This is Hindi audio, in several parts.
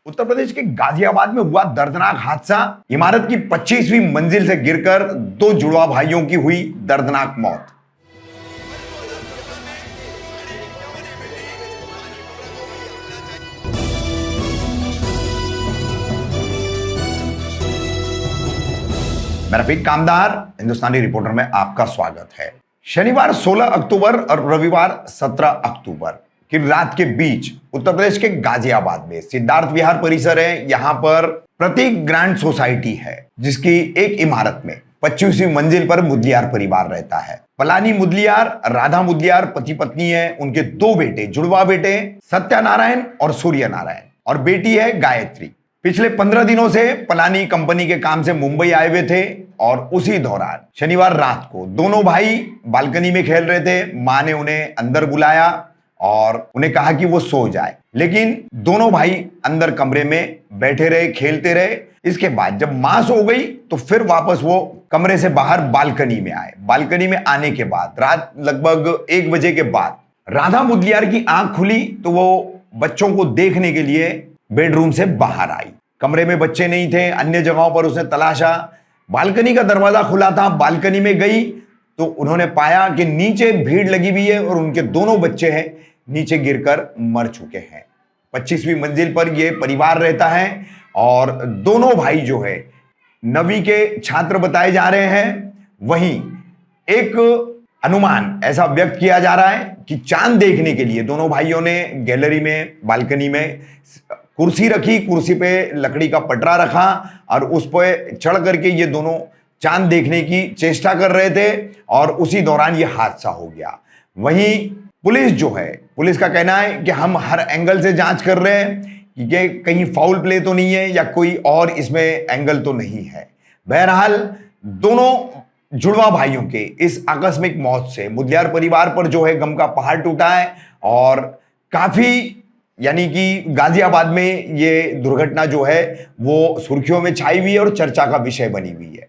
उत्तर प्रदेश के गाजियाबाद में हुआ दर्दनाक हादसा। इमारत की 25वीं मंजिल से गिरकर दो जुड़वा भाइयों की हुई दर्दनाक मौत। मैं रफीक कामदार, हिंदुस्तानी रिपोर्टर में आपका स्वागत है। शनिवार 16 अक्टूबर और रविवार 17 अक्टूबर की रात के बीच उत्तर प्रदेश के गाजियाबाद में सिद्धार्थ विहार परिसर है। यहां पर प्रतीक ग्रैंड सोसाइटी है, जिसकी एक इमारत में 25वीं मंजिल पर मुदलियार परिवार रहता है। पलानी मुदलियार, राधा मुदलियार पति पत्नी है। उनके दो बेटे, जुड़वा बेटे सत्यनारायण और सूर्य नारायण, और बेटी है गायत्री। पिछले 15 दिनों से पलानी कंपनी के काम से मुंबई आए हुए थे और उसी दौरान शनिवार रात को दोनों भाई बालकनी में खेल रहे थे। मां ने उन्हें अंदर बुलाया और उन्हें कहा कि वो सो जाए, लेकिन दोनों भाई अंदर कमरे में बैठे रहे, खेलते रहे। इसके बाद जब मां सो गई तो फिर वापस वो कमरे से बाहर बालकनी में आए। बालकनी में आने के बाद रात लगभग 1 बजे के बाद राधा मुदलियार की आंख खुली तो वो बच्चों को देखने के लिए बेडरूम से बाहर आई। कमरे में बच्चे नहीं थे, अन्य जगहों पर उसने तलाशा। बालकनी का दरवाजा खुला था, बालकनी में गई तो उन्होंने पाया कि नीचे भीड़ लगी हुई है और उनके दोनों बच्चे हैं नीचे गिरकर मर चुके हैं। 25वीं मंजिल पर यह परिवार रहता है और दोनों भाई जो है 9वीं के छात्र बताए जा रहे हैं। वहीं एक अनुमान ऐसा व्यक्त किया जा रहा है कि चांद देखने के लिए दोनों भाइयों ने गैलरी में, बालकनी में कुर्सी रखी, कुर्सी पे लकड़ी का पटरा रखा और उस पर चढ़ करके ये दोनों चांद देखने की चेष्टा कर रहे थे और उसी दौरान ये हादसा हो गया। वहीं पुलिस जो है, पुलिस का कहना है कि हम हर एंगल से जांच कर रहे हैं कि ये कहीं फाउल प्ले तो नहीं है या कोई और इसमें एंगल तो नहीं है। बहरहाल दोनों जुड़वा भाइयों के इस आकस्मिक मौत से मुदलियार परिवार पर जो है गम का पहाड़ टूटा है और काफी, यानी कि गाजियाबाद में ये दुर्घटना जो है वो सुर्खियों में छाई हुई है और चर्चा का विषय बनी हुई है।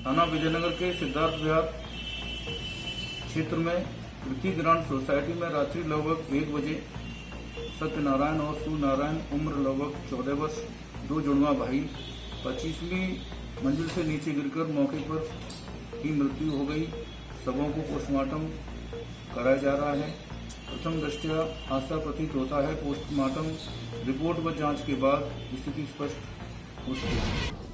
थाना विजयनगर के सिद्धार्थ विहार क्षेत्र में प्रतीक ग्रांड सोसाइटी में रात्रि लगभग 1 बजे सत्यनारायण और सूर्यनारायण उम्र लगभग 14 वर्ष, दो जुड़वा भाई 25वीं मंजिल से नीचे गिरकर मौके पर ही मृत्यु हो गई। सबों को पोस्टमार्टम कराया जा रहा है। प्रथम दृष्टया हादसा प्रतीत होता है। पोस्टमार्टम रिपोर्ट व जांच के बाद स्थिति स्पष्ट हो सकेगी।